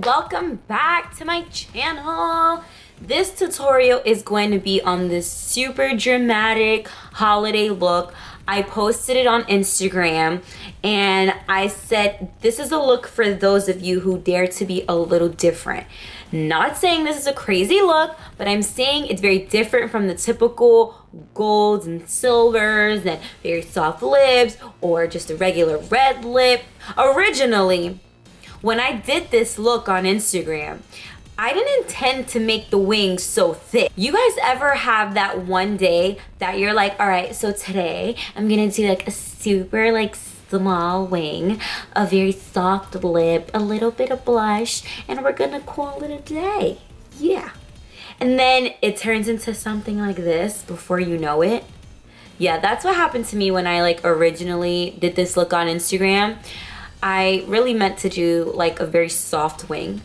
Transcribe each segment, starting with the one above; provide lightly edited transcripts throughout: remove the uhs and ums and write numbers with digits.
welcome back to my channel. This tutorial is going to be on this super dramatic holiday look. I posted it on Instagram and I said this is a look for those of you who dare to be a little different. Not saying this is a crazy look, but I'm saying it's very different from the typical golds and silvers and very soft lips or just a regular red lip. Originally, when I did this look on Instagram, I didn't intend to make the wings so thick. You guys ever have that one day that you're like, all right, so today I'm gonna do like a super like small wing, a very soft lip, a little bit of blush, and we're gonna call it a day. Yeah. And then it turns into something like this before you know it. Yeah, that's what happened to me when I like originally did this look on Instagram. I really meant to do like a very soft wing.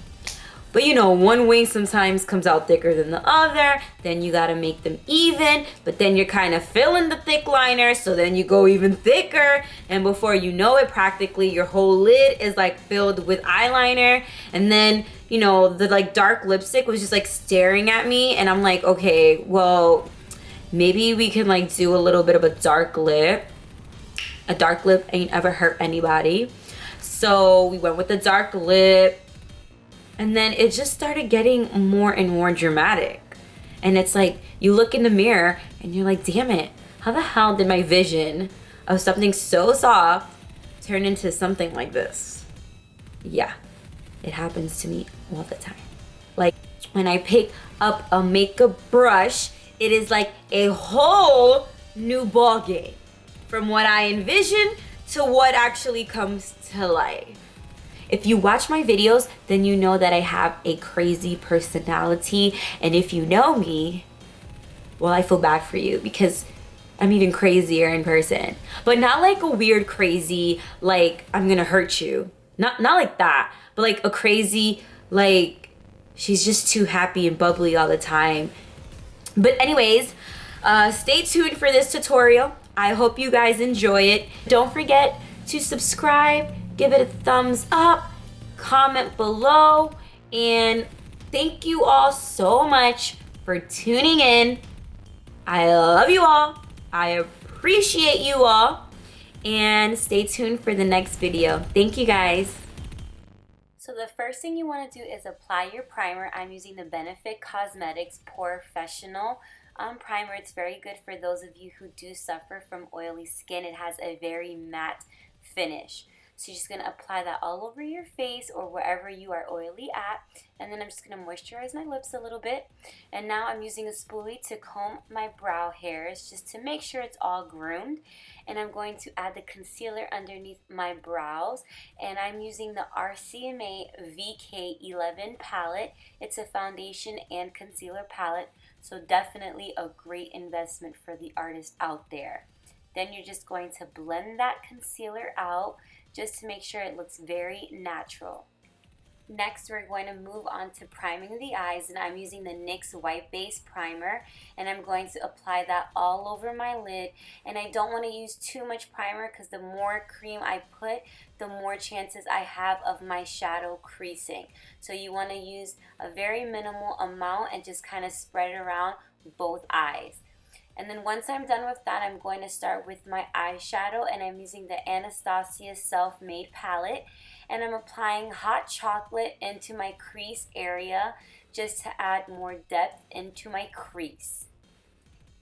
But you know, one wing sometimes comes out thicker than the other, then you gotta make them even, but then you're kind of filling the thick liner, so then you go even thicker, and before you know it, practically your whole lid is like filled with eyeliner, and then, you know, the like dark lipstick was just like staring at me, and I'm like, okay, well, maybe we can like do a little bit of a dark lip. A dark lip ain't ever hurt anybody. So we went with the dark lip. And then it just started getting more and more dramatic. And it's like, you look in the mirror and you're like, damn it, how the hell did my vision of something so soft turn into something like this? Yeah, it happens to me all the time. Like when I pick up a makeup brush, it is like a whole new ball game from what I envisioned to what actually comes to life. If you watch my videos, then you know that I have a crazy personality. And if you know me, well, I feel bad for you because I'm even crazier in person. But not like a weird crazy, like I'm gonna hurt you. Not like that, but like a crazy, like she's just too happy and bubbly all the time. But anyways, stay tuned for this tutorial. I hope you guys enjoy it. Don't forget to subscribe, give it a thumbs up, comment below, and thank you all so much for tuning in. I love you all. I appreciate you all. And stay tuned for the next video. Thank you guys. So the first thing you want to do is apply your primer. I'm using the Benefit Cosmetics Porefessional primer. It's very good for those of you who do suffer from oily skin. It has a very matte finish. So you're just going to apply that all over your face or wherever you are oily at. And then I'm just going to moisturize my lips a little bit. And now I'm using a spoolie to comb my brow hairs just to make sure it's all groomed. And I'm going to add the concealer underneath my brows. And I'm using the RCMA VK 11 palette. It's a foundation and concealer palette. So definitely a great investment for the artist out there. Then you're just going to blend that concealer out just to make sure it looks very natural. Next, we're going to move on to priming the eyes, and I'm using the NYX White Base Primer, and I'm going to apply that all over my lid. And I don't want to use too much primer because the more cream I put, the more chances I have of my shadow creasing. So you want to use a very minimal amount and just kind of spread it around both eyes. And then once I'm done with that, I'm going to start with my eyeshadow, and I'm using the Anastasia Self-Made palette, and I'm applying hot chocolate into my crease area just to add more depth into my crease.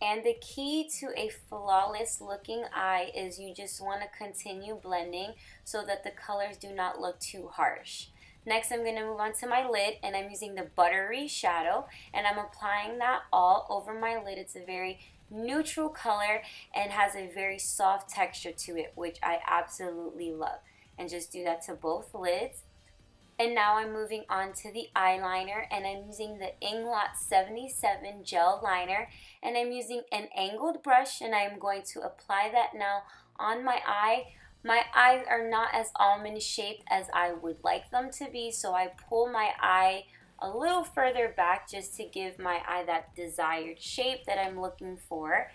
And the key to a flawless looking eye is you just want to continue blending so that the colors do not look too harsh. Next, I'm going to move on to my lid, and I'm using the Buttery shadow, and I'm applying that all over my lid. It's a very neutral color and has a very soft texture to it, which I absolutely love. And just do that to both lids. And now I'm moving on to the eyeliner, and I'm using the Inglot 77 gel liner, and I'm using an angled brush, and I'm going to apply that now on my eye. My eyes are not as almond shaped as I would like them to be, so I pull my eye a little further back just to give my eye that desired shape that I'm looking for.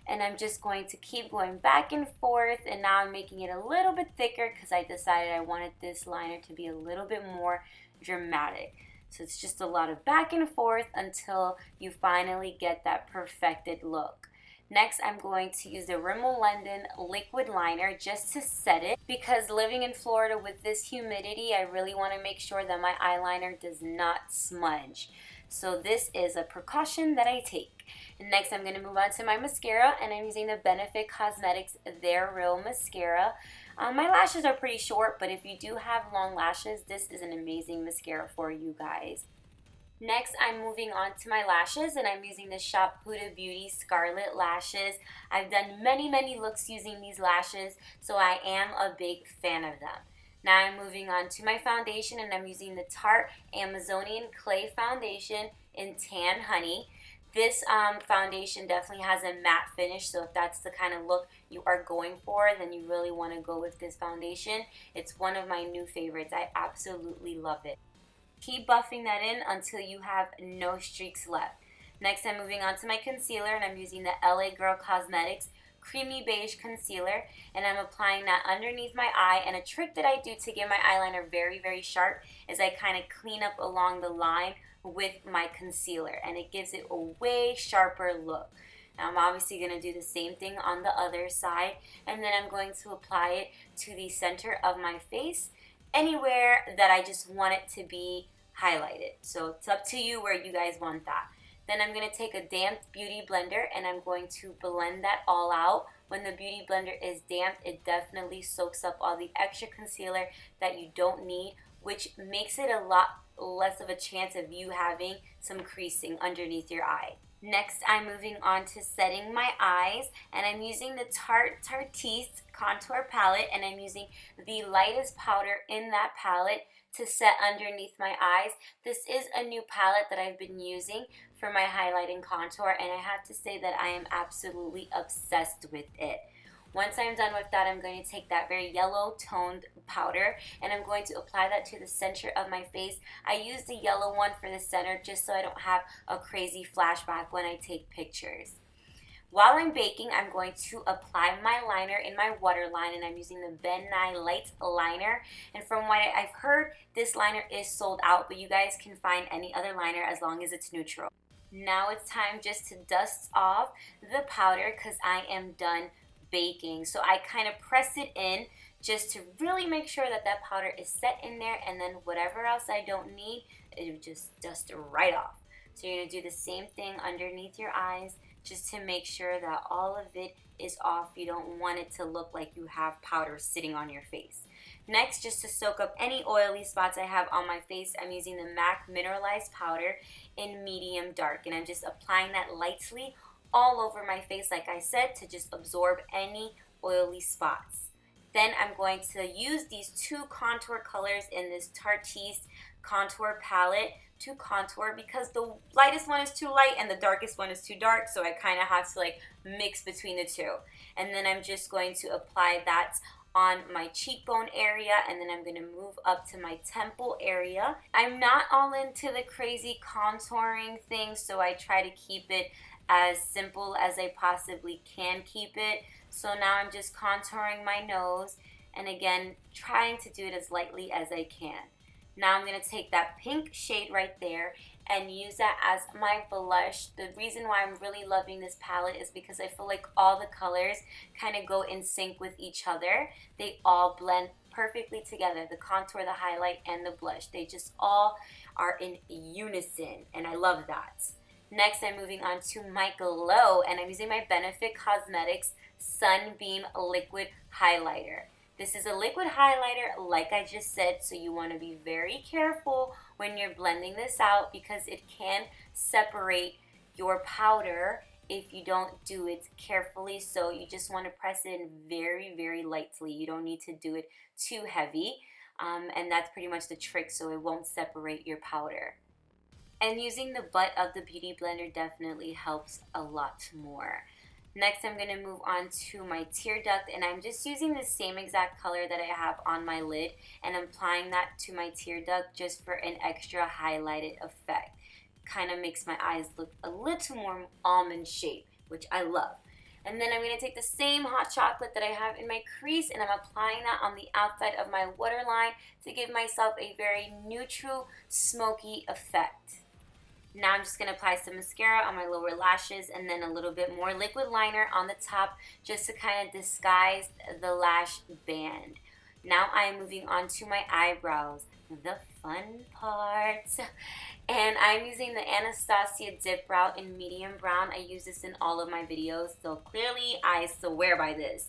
And I'm just going to keep going back and forth, and now I'm making it a little bit thicker because I decided I wanted this liner to be a little bit more dramatic. So it's just a lot of back and forth until you finally get that perfected look. Next, I'm going to use the Rimmel London liquid liner just to set it, because living in Florida with this humidity, I really want to make sure that my eyeliner does not smudge. So this is a precaution that I take. And next, I'm going to move on to my mascara, and I'm using the Benefit Cosmetics Their Real Mascara. My lashes are pretty short, but if you do have long lashes, this is an amazing mascara for you guys. Next, I'm moving on to my lashes, and I'm using the Shophudabeauty Scarlett lashes. I've done many looks using these lashes, so I am a big fan of them. Now I'm moving on to my foundation, and I'm using the Tarte Amazonian Clay Foundation in Tan Honey. This foundation definitely has a matte finish, so if that's the kind of look you are going for, then you really want to go with this foundation. It's one of my new favorites. I absolutely love it. Keep buffing that in until you have no streaks left. Next, I'm moving on to my concealer, and I'm using the Lagirlcosmetics Creamy Beige Concealer, and I'm applying that underneath my eye. And a trick that I do to get my eyeliner very sharp is I kind of clean up along the line with my concealer, and it gives it a way sharper look. Now I'm obviously going to do the same thing on the other side, and then I'm going to apply it to the center of my face, anywhere that I just want it to be highlighted. So it's up to you where you guys want that. Then I'm going to take a damp beauty blender, and I'm going to blend that all out. When the beauty blender is damp, it definitely soaks up all the extra concealer that you don't need, which makes it a lot less of a chance of you having some creasing underneath your eye. Next, I'm moving on to setting my eyes, and I'm using the Tarteist contour palette, and I'm using the lightest powder in that palette to set underneath my eyes. This is a new palette that I've been using for my highlight and contour, and I have to say that I am absolutely obsessed with it. Once I'm done with that, I'm going to take that very yellow toned powder, and I'm going to apply that to the center of my face. I use the yellow one for the center just so I don't have a crazy flashback when I take pictures. While I'm baking, I'm going to apply my liner in my waterline, and I'm using the Ben Nye Light Liner. And from what I've heard, this liner is sold out, but you guys can find any other liner as long as it's neutral. Now it's time just to dust off the powder because I am done baking. So I kind of press it in just to really make sure that that powder is set in there, and then whatever else I don't need, it would just dust right off. So you're going to do the same thing underneath your eyes just to make sure that all of it is off. You don't want it to look like you have powder sitting on your face. Next, just to soak up any oily spots I have on my face, I'm using the MAC Mineralized Powder in Medium Dark, and I'm just applying that lightly all over my face, like I said, to just absorb any oily spots. Then I'm going to use these two contour colors in this Tarteist contour palette to contour, because the lightest one is too light and the darkest one is too dark, so I kind of have to like mix between the two. And then I'm just going to apply that on my cheekbone area, and then I'm going to move up to my temple area. I'm not all into the crazy contouring thing, so I try to keep it as simple as I possibly can keep it. So now I'm just contouring my nose, and again, trying to do it as lightly as I can. Now I'm going to take that pink shade right there and use that as my blush. The reason why I'm really loving this palette is because I feel like all the colors kind of go in sync with each other. They all blend perfectly together, the contour, the highlight, and the blush. They just all are in unison, and I love that. Next, I'm moving on to my glow, and I'm using my Benefit Cosmetics Sunbeam Liquid Highlighter. This is a liquid highlighter, like I just said, so you want to be very careful when you're blending this out, because it can separate your powder if you don't do it carefully. So you just want to press it in very lightly. You don't need to do it too heavy, and that's pretty much the trick, so it won't separate your powder. And using the butt of the beauty blender definitely helps a lot more. Next, I'm going to move on to my tear duct, and I'm just using the same exact color that I have on my lid, and I'm applying that to my tear duct just for an extra highlighted effect. Kind of makes my eyes look a little more almond shaped, which I love. And then I'm going to take the same hot chocolate that I have in my crease, and I'm applying that on the outside of my waterline to give myself a very neutral, smoky effect. Now I'm just going to apply some mascara on my lower lashes and then a little bit more liquid liner on the top just to kind of disguise the lash band. Now I am moving on to my eyebrows, the fun parts. And I'm using the Anastasia dipbrow in medium brown. I use this in all of my videos, so clearly I swear by this.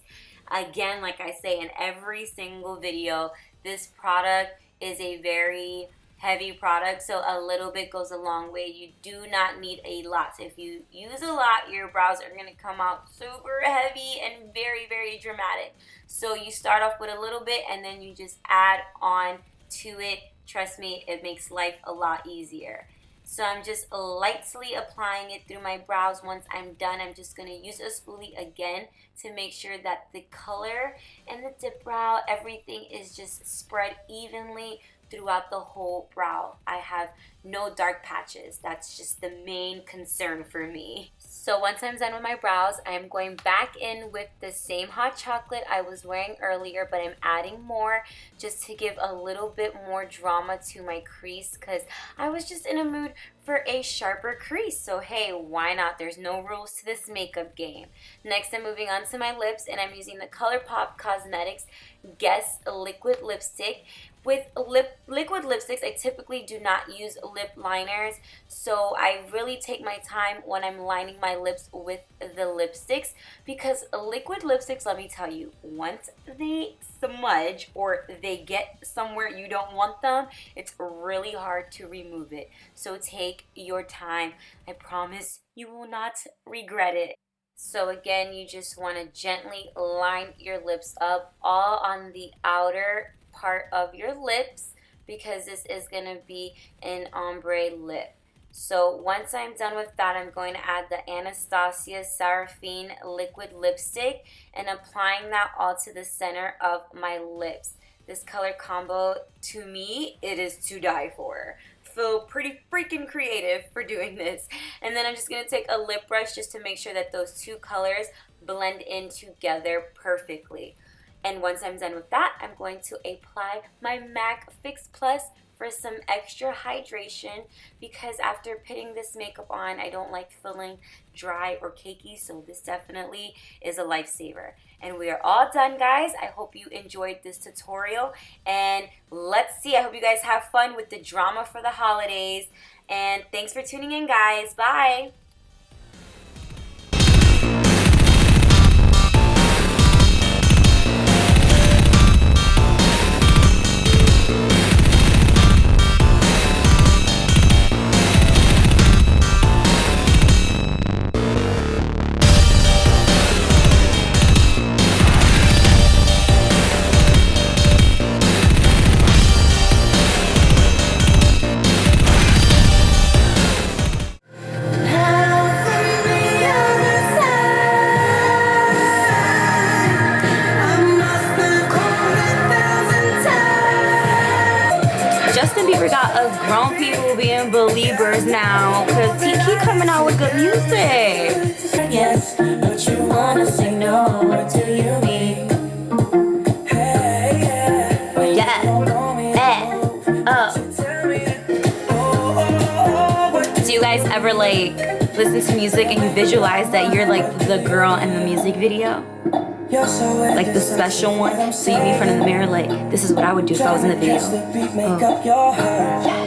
Again, like I say in every single video, this product is a very heavy product, so a little bit goes a long way. You do not need a lot. If you use a lot, your brows are going to come out super heavy and very, very dramatic. So you start off with a little bit and then you just add on to it. Trust me, it makes life a lot easier. So I'm just lightly applying it through my brows. Once I'm done, I'm just going to use a spoolie again to make sure that the color and the dip brow, everything is just spread evenly throughout the whole brow. I have no dark patches. That's just the main concern for me. So once I'm done with my brows, I am going back in with the same hot chocolate I was wearing earlier, but I'm adding more just to give a little bit more drama to my crease because I was just in a mood for a sharper crease. So hey, why not? There's no rules to this makeup game. Next, I'm moving on to my lips, and I'm using the ColourPop Cosmetics Guess Liquid Lipstick. With liquid lipsticks, I typically do not use lip liners, so I really take my time when I'm lining my lips with the lipsticks because liquid lipsticks, let me tell you, once they smudge or they get somewhere you don't want them, it's really hard to remove it. So take your time. I promise you will not regret it. So again, you just want to gently line your lips up all on the outer part of your lips because this is going to be an ombre lip. So once I'm done with that, I'm going to add the Anastasia Seraphine liquid lipstick and applying that all to the center of my lips. This color combo, to me, it is to die for. Feel pretty freaking creative for doing this. And then I'm just going to take a lip brush just to make sure that those two colors blend in together perfectly. And once I'm done with that, I'm going to apply my MAC Fix Plus for some extra hydration because after putting this makeup on, I don't like feeling dry or cakey, so this definitely is a lifesaver. And we are all done, guys. I hope you enjoyed this tutorial, and let's see. I hope you guys have fun with the drama for the holidays, and thanks for tuning in, guys. Bye. Grown people being believers now because he keep coming out with good music. Yes, but you wanna say no. What do you mean? Yeah. Do you guys ever like listen to music and you visualize that you're like the girl in the music video? Like the special one, so you be in front of the mirror like, this is what I would do if I was in the video. Oh.